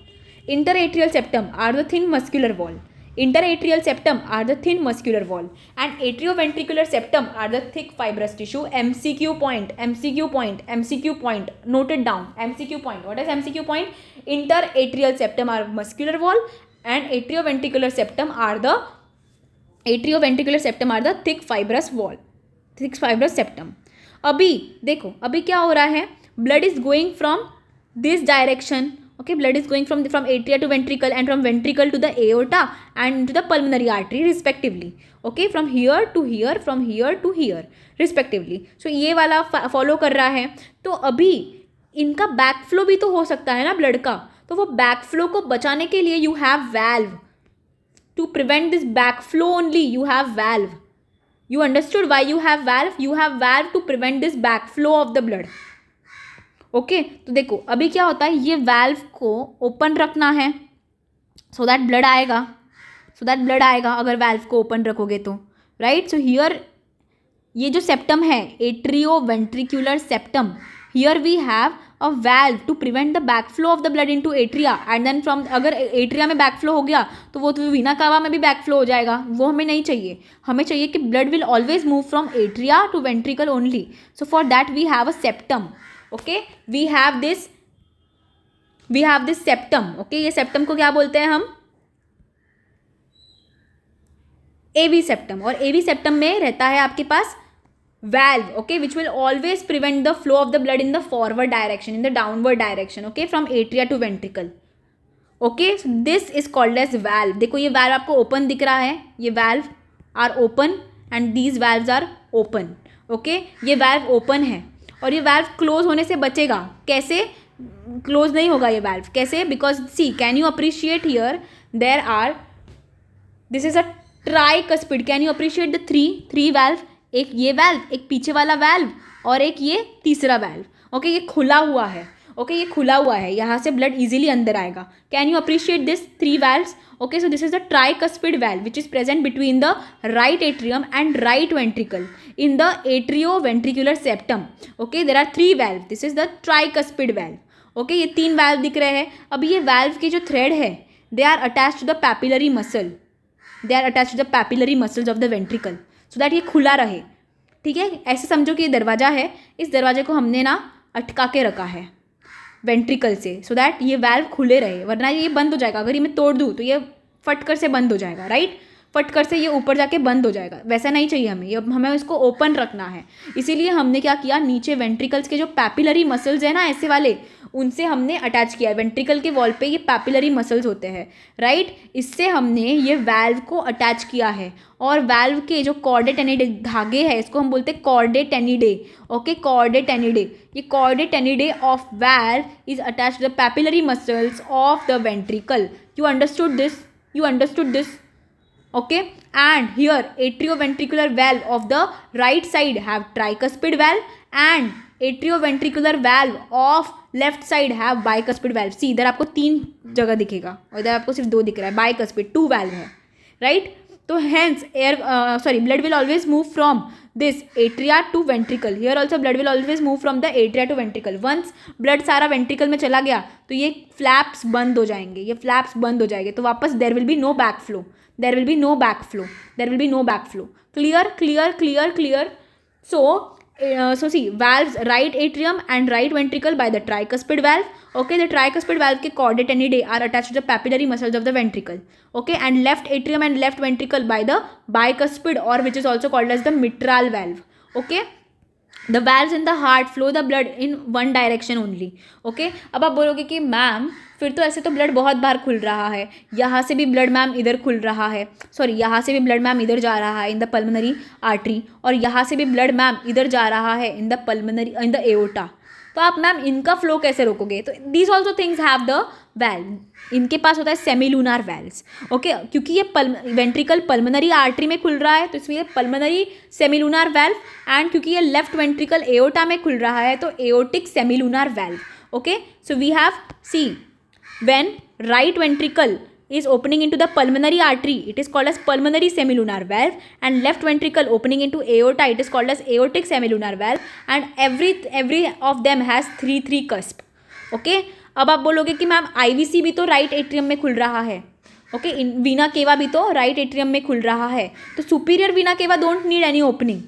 Interatrial septum are the thin muscular wall. Interatrial septum are the thin muscular wall, and atrioventricular septum are the thick fibrous tissue. MCQ point. Note it down. MCQ point. What is MCQ point? Interatrial septum are muscular wall, and atrioventricular septum are the thick fibrous wall, thick fibrous septum. अभी देखो, अभी क्या हो रहा है? Blood is going from this direction. Okay, blood is going from atria to ventricle, and from ventricle to the aorta and to the pulmonary artery respectively. Okay, from here to here, from here to here respectively. So ये वाला follow कर रहा है. तो अभी इनका back flow भी तो हो सकता है ना ब्लड का. तो वो बैक फ्लो को बचाने के लिए you have valve. To prevent this backflow only, you have valve. You understood why you have valve? You have valve to prevent this backflow of the blood. Okay, तो देखो अभी क्या होता है, ये valve को open रखना है so that blood आएगा अगर valve को open रखोगे तो, right? So here ये जो septum है atrioventricular septum, here we have a valve to prevent the backflow of the blood into atria, and then from अगर atria में backflow हो गया तो वो तो वीना कावा में भी backflow हो जाएगा. वो हमें नहीं चाहिए. हमें चाहिए कि blood will always move from atria to ventricle only. So for that we have a septum. Okay, we have this septum. Okay, ये septum को क्या बोलते हैं हम? AV septum. और AV septum में रहता है आपके पास valve, okay, which will always prevent the flow of the blood in the forward direction, in the downward direction, okay, from atria to ventricle. Okay, so this is called as valve. देखो ये valve आपको open दिख रहा है, ये valve are open and these valves are open. Okay, ये valve open है और ये valve close होने से बचेगा. कैसे close नहीं होगा ये valve? कैसे? Because see, can you appreciate here there are, this is a tricuspid. Can you appreciate the three valve? एक ये वाल्व, एक पीछे वाला वाल्व और एक ये तीसरा वाल्व. ओके, ये खुला हुआ है. ओके, ये खुला हुआ है, यहाँ से ब्लड इजीली अंदर आएगा. Can you appreciate this three valves? Okay, so this is the tricuspid valve which is present between the right atrium and right ventricle in the atrioventricular septum. Okay, there are three valve. This is the tricuspid valve. Okay, ये तीन valve दिख रहे हैं. अभी ये valve के जो thread है they are attach to the papillary muscle. They are attach to the papillary muscles of the ventricle so that ये खुला रहे. ठीक है, ऐसे समझो कि ये दरवाज़ा है, इस दरवाजे को हमने ना अटका के रखा है वेंट्रिकल से सो दैट ये वाल्व खुले रहे, वरना ये बंद हो जाएगा. अगर ये मैं तोड़ दूँ तो ये फटकर से बंद हो जाएगा. राइट, फटकर से ये ऊपर जाके बंद हो जाएगा. वैसा नहीं चाहिए हमें, ये हमें इसको ओपन रखना है. इसीलिए हमने क्या किया, नीचे वेंट्रिकल्स के जो पैपिलरी मसल्स है ना ऐसे वाले, उनसे हमने अटैच किया है. वेंट्रिकल के वॉल पे ये पैपिलरी मसल्स होते हैं. राइट, इससे हमने ये वाल्व को अटैच किया है. और वाल्व के जो कॉर्डेटेनिडे धागे हैं इसको हम बोलते हैं कॉर्डेटेनिडे. Okay, chordae tendineae. ये chordae tendineae of valve is attach to the papillary muscles of the ventricle. You understood this? Okay, and here atrioventricular valve of the right side have tricuspid valve and atrioventricular valve of left side have bicuspid valve. See, इधर आपको तीन जगह दिखेगा और इधर आपको सिर्फ दो दिख रहा है. bicuspid, two valve है. राइट, तो hence blood will always move from this atria to ventricle. Here also blood will always move from the atria to ventricle. Once blood सारा ventricle में चला गया तो ये flaps बंद हो जाएंगे. ये flaps बंद हो जाएंगे तो वापस there will be no backflow. There will be no backflow. Clear. So see, valves right atrium and right ventricle by the tricuspid valve. Okay, the tricuspid valve के chordate are attached to the papillary muscles of the ventricle. Okay, and left atrium and left ventricle by the bicuspid, or which is also called as the mitral valve. Okay, the valves in the heart flow the blood in one direction only. Okay, अब आप बोलोगे कि ma'am फिर तो ऐसे तो blood बहुत बार खुल रहा है, यहाँ से भी ब्लड मैम इधर खुल रहा है, सॉरी यहाँ से भी ब्लड मैम इधर जा रहा है इन द पल्मोनरी आर्टरी, और यहाँ से भी ब्लड मैम इधर जा रहा है in the pulmonary in the aorta. तो आप मैम इनका फ्लो कैसे रोकोगे? तो these also things have the valve. इनके पास होता है सेमीलूनार वैल्व्स. ओके, क्योंकि ये वेंट्रिकल पल्मोनरी आर्टरी में खुल रहा है तो इसलिए पल्मोनरी सेमीलूनार वैल्व, एंड क्योंकि ये लेफ्ट वेंट्रिकल एओर्टा में खुल रहा है तो aortic semilunar valve. Okay, so we have see when right ventricle is opening into the pulmonary artery, it is called as pulmonary semilunar valve, and left ventricle opening into aorta, it is called as aortic semilunar valve, and every of them has three cusp. Okay, अब आप बोलोगे कि ma'am IVC भी तो right atrium में खुल रहा है. ओके, वीना केवा भी तो राइट एट्रियम में खुल रहा है, तो सुपीरियर वीना केवा don't need any opening.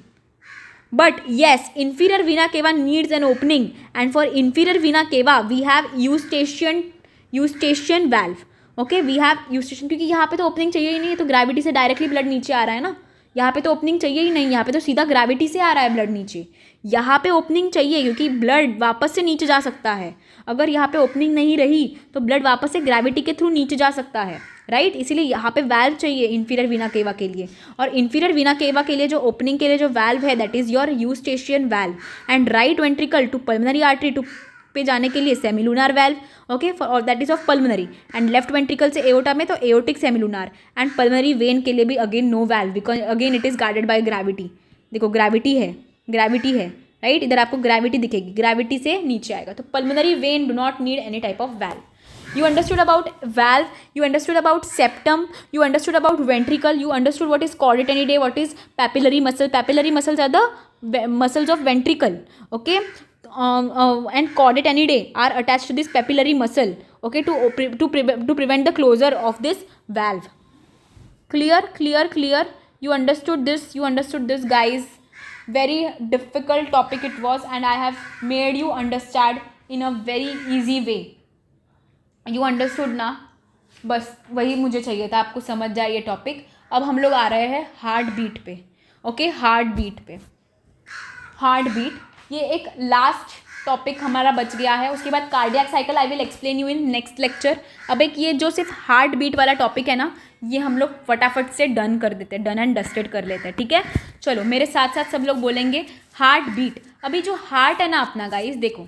But yes, inferior vena cava needs an opening, and for inferior vena cava we have eustachian valve. Okay, we have eustachian, क्योंकि यहाँ पे तो ओपनिंग चाहिए ही नहीं, तो ग्रेविटी से डायरेक्टली ब्लड नीचे आ रहा है ना. यहाँ पे तो ओपनिंग चाहिए ही नहीं, यहाँ पे तो सीधा ग्रेविटी से आ रहा है ब्लड नीचे. यहाँ पे ओपनिंग चाहिए क्योंकि ब्लड वापस से नीचे जा सकता है. अगर यहाँ पे ओपनिंग नहीं रही तो ब्लड वापस से ग्रेविटी के थ्रू नीचे जा सकता है, राइट. इसीलिए यहाँ पे वैल्व चाहिए इंफीरियर वीना केवा के लिए. और इंफीरियर वीना केवा के लिए जो ओपनिंग के लिए जो वैल्व है that is your eustachian valve, and right ventricle to pulmonary artery to पे जाने के लिए सेमिलूनार वैल्व. ओके, और that is of pulmonary, and left ventricle से एओर्टा में तो aortic semilunar, and pulmonary vein के लिए भी again no valve because again it is guarded by gravity. देखो ग्रेविटी है राइट, इधर आपको ग्रेविटी दिखेगी, ग्रेविटी से नीचे आएगा. तो pulmonary vein do not need any type of valve. You understood about valve, you understood about septum, you understood about ventricle, you understood what is chordae, what is papillary muscle. Papillary muscles are the muscles of ventricle. Okay, and chordae are attached to this papillary muscle. Okay, to prevent the closure of this valve. Clear. You understood this guys. Very difficult topic it was, and I have made you understand in a very easy way. You understood ना, बस वही मुझे चाहिए था, आपको समझ जाए ये टॉपिक. अब हम लोग आ रहे हैं हार्ट बीट पे. ओके, हार्ट बीट ये एक लास्ट टॉपिक हमारा बच गया है. उसके बाद cardiac cycle I will explain you in next lecture. अब एक ये जो सिर्फ हार्ट बीट वाला टॉपिक है ना, ये हम लोग फटाफट से डन कर देते हैं, डन एंड डस्टेड कर लेते हैं. ठीक है, चलो मेरे साथ साथ सब लोग बोलेंगे हार्ट बीट. अभी जो हार्ट है ना अपना गाइस, देखो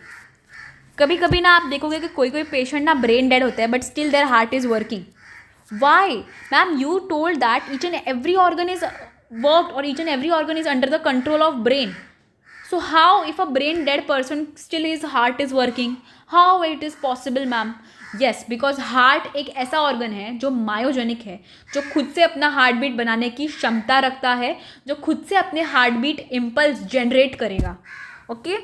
कभी कभी ना आप देखोगे कि कोई पेशेंट ना ब्रेन डेड होता है but still there heart is working. Why ma'am? You told that each and every organ is worked और each and every organ is under the control of brain. So how if a brain dead person still his heart is working? How it is possible ma'am? Yes, because heart एक ऐसा organ है जो myogenic है, जो खुद से अपना heart beat बनाने की क्षमता रखता है, जो खुद से अपने हार्ट बीट इम्पल्स जनरेट करेगा. Okay,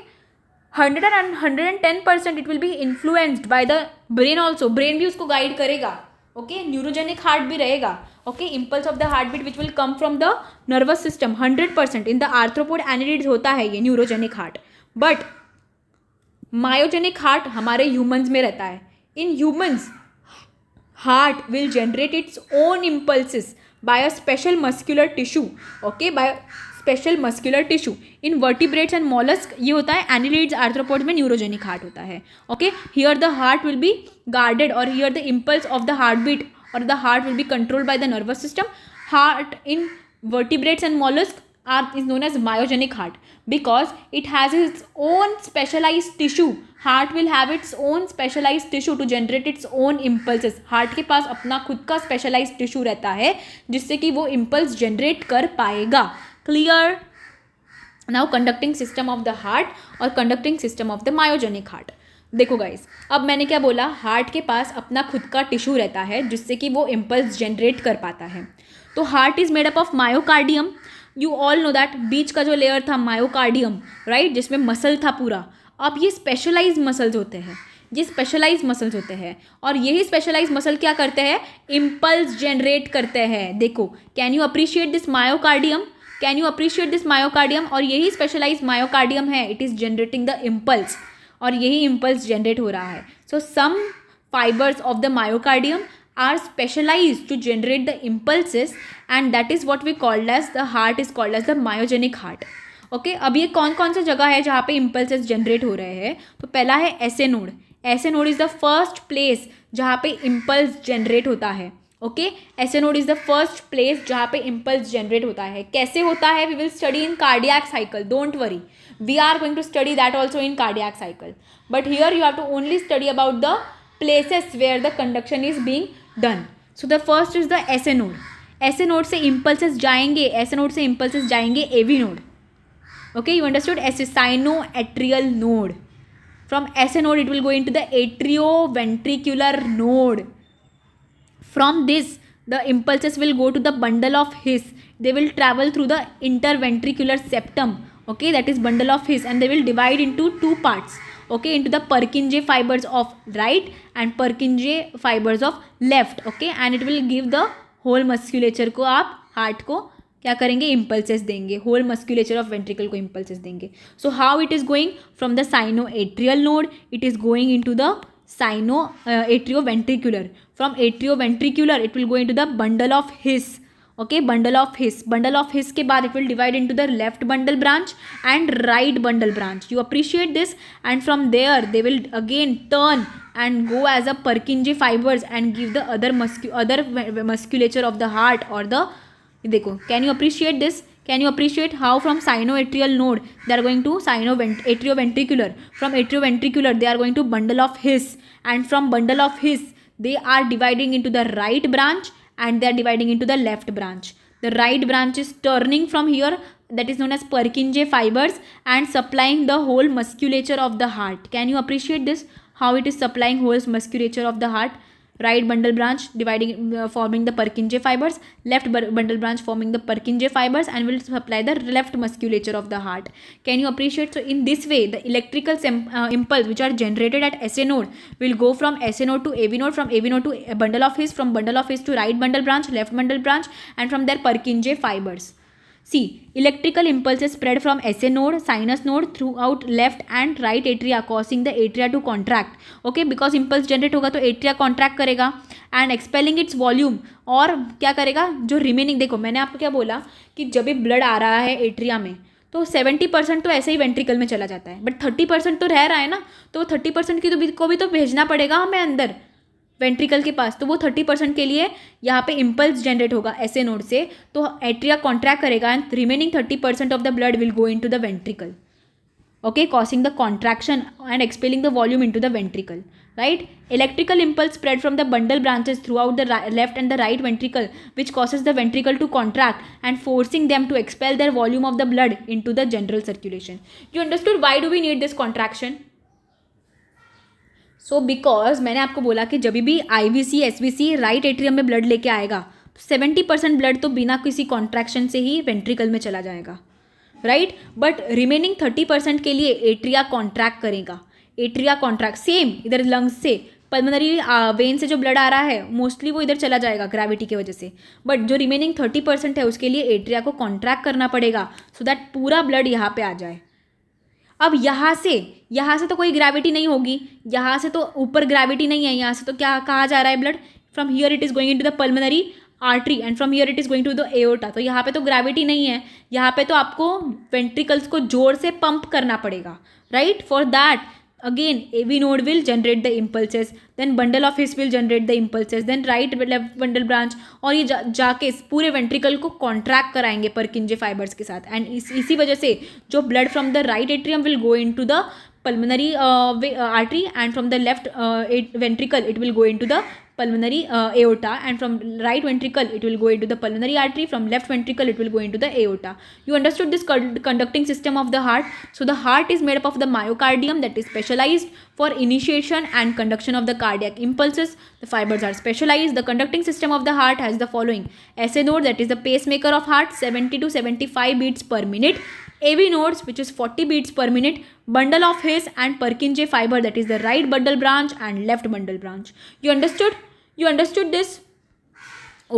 110% it will be influenced by the brain also. Brain भी उसको गाइड करेगा. ओके, न्यूरोजेनिक हार्ट भी रहेगा. Okay, impulse of the heart beat which will come from the nervous system 100%. In the arthropod एनिडीज होता है ये neurogenic heart, but myogenic heart हमारे ह्यूमंस में रहता है. In humans heart will generate its own impulses by a special muscular tissue. Okay, by special muscular tissue. In vertebrates and mollusc ये होता है, एनिलिड्स आर्थ्रोपोड्स में न्यूरोजेनिक हार्ट होता है. Okay, here the heart will be guarded और here the impulse of the heart beat और the heart will be controlled by the nervous system. Heart in vertebrates and mollusc is known as myogenic heart because it has its own specialized tissue. Heart will have its own specialized tissue to generate its own impulses. Heart के पास अपना खुद का specialized tissue रहता है जिससे कि वो impulse generate कर पाएगा. Clear? Now conducting system of the heart और conducting system of the myogenic heart. देखो गाइज, अब मैंने क्या बोला, हार्ट के पास अपना खुद का टिश्यू रहता है जिससे कि वो इम्पल्स जनरेट कर पाता है. तो heart is made up of myocardium. You all know that बीच का जो लेयर था मायोकार्डियम, राइट, जिसमें मसल था पूरा. अब ये स्पेशलाइज मसल्स होते हैं, और यही स्पेशलाइज मसल क्या करते हैं? इम्पल्स जनरेट करते हैं. देखो, can you appreciate this myocardium? और यही स्पेशलाइज मायोकार्डियम है, it is generating the impulse, और यही इम्पल्स जनरेट हो रहा है. So some fibres of the myocardium are specialized to generate the impulses, and that is what we called as the heart is called as the myogenic heart. Okay, अब ये कौन कौन सा जगह है जहाँ पे इम्पल्सेस जनरेट हो रहे हैं? तो पहला है SA node. SA node is the first place जहाँ पे इम्पल्स जनरेट होता है. Okay, SA node is the first place जहाँ पे इम्पल्स जनरेट होता है. कैसे होता है? We will study in cardiac cycle, don't worry, we are going to study that also in cardiac cycle, but here you have to only study about the places where the conduction is being done. So the first is the SA node. SA node से impulses जाएंगे, SA node से impulses जाएंगे AV node. Okay, you understood? SA sinoatrial node. From SA node it will go into the atrioventricular node. From this, the impulses will go to the bundle of His. They will travel through the interventricular septum. Okay, that is bundle of His, and they will divide into two parts. Okay, into the Purkinje fibers of right and Purkinje fibers of left. Okay, and it will give the whole musculature को आप heart को क्या करेंगे? Impulses देंगे. Whole मस्क्यूलेचर of ventricle को impulses देंगे. So how it is going? From the sinoatrial node it is going into the atrioventricular. From atrioventricular it will go into the bundle of His. Okay, bundle of His. Bundle of His के बाद it will divide into the left bundle branch and right bundle branch. You appreciate this? And from there they will again turn and go as a Purkinje fibers and give the other musculature of the heart or the देखो. Can you appreciate this? Can you appreciate how from sinoatrial node they are going to atrioventricular? From atrioventricular they are going to bundle of His, and from bundle of His they are dividing into the right branch and they are dividing into the left branch. The right branch is turning from here, that is known as Purkinje fibers, and supplying the whole musculature of the heart. Can you appreciate this? How it is supplying whole musculature of the heart? Right bundle branch dividing forming the Purkinje fibers, left bundle branch forming the Purkinje fibers, and will supply the left musculature of the heart. Can you appreciate? So in this way the electrical impulse which are generated at SA node will go from SA node to AV node, from AV node to a bundle of His, from bundle of His to right bundle branch, left bundle branch, and from there Purkinje fibers. See, electrical impulses spread from SA node, sinus node throughout left and right atria, causing the atria to contract. Okay, because impulse generate होगा तो atria contract करेगा and expelling its volume. और क्या करेगा? जो remaining, देखो मैंने आपको क्या बोला कि जब भी blood आ रहा है atria में तो 70% तो ऐसे ही वेंट्रिकल में चला जाता है, बट 30% तो रह रहा है ना, तो 30% की को भी तो भेजना पड़ेगा हमें अंदर वेंट्रिकल के पास. तो वो 30% के लिए यहाँ पे इम्पल्स जनरेट होगा एसे नोड से, तो एट्रिया कॉन्ट्रैक्ट करेगा and remaining 30% of the blood will go into the ventricle. Okay, causing the contraction and expelling the volume into the ventricle. Right, electrical impulse spread from the bundle branches throughout the left and the right ventricle which causes the ventricle to contract and forcing them to expel their volume of the blood into the general circulation. You understood why do we need this contraction? So because मैंने आपको बोला कि जब भी IVC SVC right atrium में blood लेके आएगा तो 70% ब्लड तो बिना किसी कॉन्ट्रैक्शन से ही वेंट्रिकल में चला जाएगा. राइट, बट रिमेनिंग 30% के लिए एट्रिया कॉन्ट्रैक्ट करेगा. एट्रिया कॉन्ट्रैक्ट सेम इधर लंग्स से पल्मोनरी वेन से जो ब्लड आ रहा है मोस्टली वो इधर चला जाएगा ग्रेविटी की वजह से, बट जो रिमेनिंग 30% है उसके लिए एट्रिया को कॉन्ट्रैक्ट करना पड़ेगा सो दैट पूरा ब्लड यहाँ पे आ जाए. अब यहाँ से तो कोई ग्रेविटी नहीं होगी, यहाँ से तो ऊपर ग्रेविटी नहीं है, यहाँ से तो क्या कहा जा रहा है blood? From here it is going into the pulmonary artery and from here it is going to the aorta. तो यहाँ पे तो ग्रेविटी नहीं है, यहाँ पे तो आपको वेंट्रिकल्स को जोर से पंप करना पड़ेगा. Right, for that again AV node will generate the impulses, then bundle of His will generate the impulses, then right left bundle branch, और ये जाके पूरे वेंट्रिकल को कॉन्ट्रैक्ट कराएंगे Purkinje फाइबर्स के साथ. एंड इसी वजह से जो blood from the right atrium will go into the pulmonary artery and from the left ventricle it will go into the pulmonary aorta, and from right ventricle it will go into the pulmonary artery, from left ventricle it will go into the aorta. You understood this conducting system of the heart? So the heart is made up of the myocardium that is specialized for initiation and conduction of the cardiac impulses. The fibers are specialized. The conducting system of the heart has the following: SA node, that is the pacemaker of heart, 70 to 75 beats per minute. AV nodes, which is 40 beats per minute. Bundle of His and Purkinje fiber, that is the right bundle branch and left bundle branch. You understood? You understood this?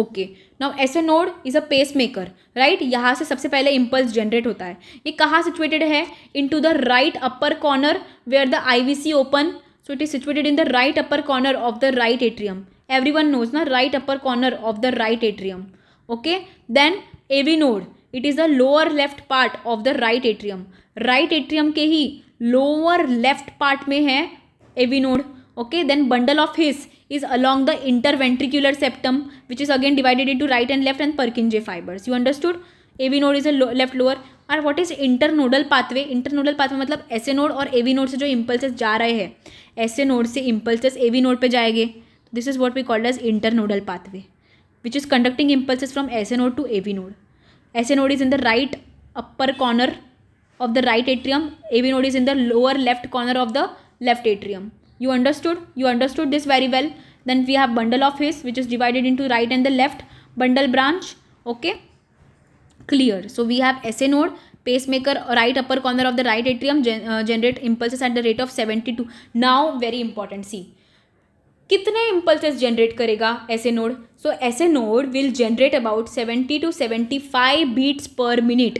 Okay. Now SA node is a pacemaker, right? यहाँ से सबसे पहले impulse generate होता है. ये कहाँ situated है? Into the right upper corner where the IVC open. So it is situated in the right upper corner of the right atrium. Everyone knows na, right upper corner of the right atrium. Okay. Then AV node. It is the lower left part of the right atrium. Right atrium के ही lower left part में है AV node. Okay, then bundle of his is along the interventricular septum, which is again divided into right and left and Purkinje fibers. You understood? AV node is a left lower. और what is internodal pathway? Internodal pathway मतलब SA node और AV node से जो impulses जा रहे हैं, SA node से impulses AV node पे जाएंगे. This is what we call as internodal pathway, which is conducting impulses from SA node to AV node. SA node is in the right upper corner of the right atrium. AV node is in the lower left corner of the left atrium. You understood this very well. Then we have bundle of His, which is divided into right and the left bundle branch. Okay, clear. So we have SA node, pacemaker, right upper corner of the right atrium, generate impulses at the rate of 72. Now very important, see कितने impulses generate करेगा SA node. So SA node will generate about 70 to 75 beats per minute.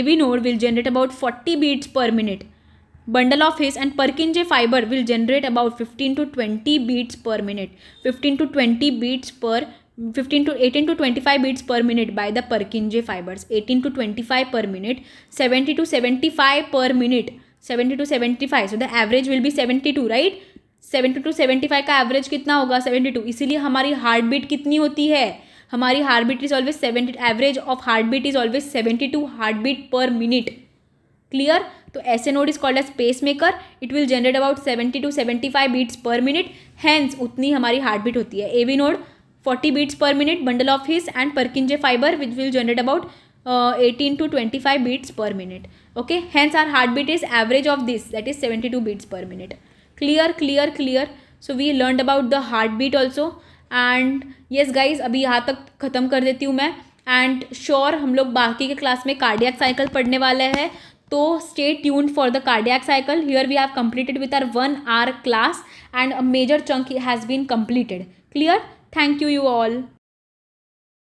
AV node will generate about 40 beats per minute. Bundle of His and Purkinje fiber will generate about 15 to 20 beats per minute. 18 to 25 beats per minute by the Purkinje fibers. 18 to 25 per minute. 70 to 75 per minute. 70 to 75. So the average will be 72, right? 70 to 75 का average कितना होगा? 72. इसीलिए हमारी heart beat कितनी होती है? हमारी heart beat is always 70. Average of heart beat is always 72 heart beat per minute. Clear? तो SA node is called as pacemaker. It will generate about 70 to 75 beats per minute. Hence उतनी हमारी heart beat होती है. AV node 40 beats per minute. Bundle of His and Purkinje fiber which will generate about 18 to 25 beats per minute. Okay. Hence our heartbeat is average of this, that is 72 beats per minute. Clear. So we learned about the heartbeat also. And yes guys, अभी यहाँ तक ख़त्म कर देती हूँ मैं. And sure हम लोग बाकी के क्लास में कार्डियक साइकिल पढ़ने वाले हैं. तो stay tuned for the cardiac cycle. Here we have completed with our 1 hour class and a major chunk has been completed. Clear? Thank you all.